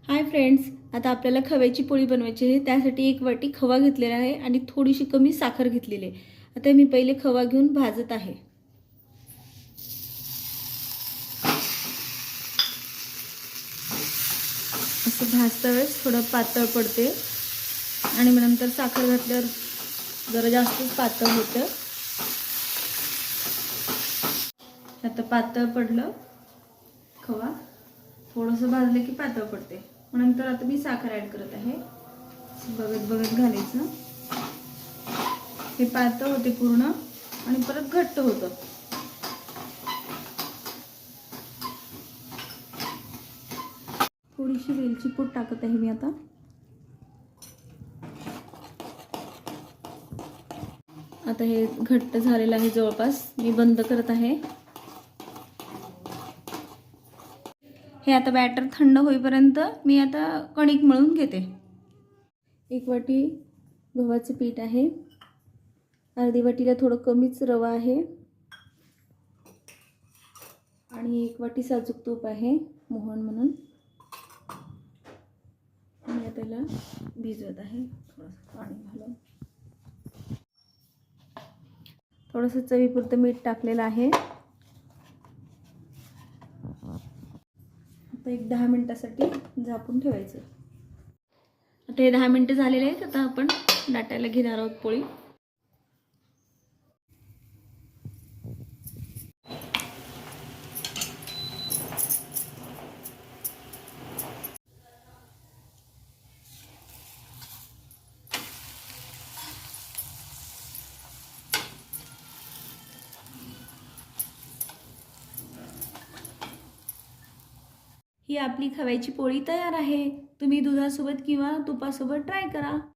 Hi friends, आता आपल्याला खव्याची पोळी बनवायची आहे। त्यासाठी एक वाटी खवा घेतलेला आहे आणि थोडीशी कमी साखर घेतलेली आहे। आता मी पहिले खवा घेऊन भाजत आहे। असं भाजता वेळेस थोडं पातळ पडते आणि मग नंतर साखर घातल्यावर जरा जास्तच पातळ होतं। आता पातळ पडलं खवा, थोडंसं भाजलं की पातळ पडते। मग नंतर आता मी साखर ॲड करत आहे। बघत बघत घालायचं। हे पातळ होते पूर्ण आणि परत घट्ट होतं। थोडीशी वेलची पूड टाकत आहे मी आता। आता हे घट्ट झालेलं आहे जवळपास, मी बंद करत आहे। हे आता बॅटर थंड होईपर्यंत मी आता कणिक मळून घेते। एक वाटी गव्हाचे पीठ आहे, अर्धी वाटीला थोडं कमीच रवा आहे आणि एक वाटी साजूक तूप आहे मोहन म्हणून। मी त्याला भिजवत आहे थोडंसं पाणी घालून। थोडंसं चवीपुरतं मीठ टाकलेलं आहे। आता एक 10 मिनिटासाठी झाकून ठेवायचं। आता हे 10 मिनिटं झालेले आहेत। आता आपण लाटायला घेणार आहोत पोळी। ही आपली खव्याची पोळी तयार आहे। तुम्ही दुधासोबत किंवा तुपासोबत ट्राय करा।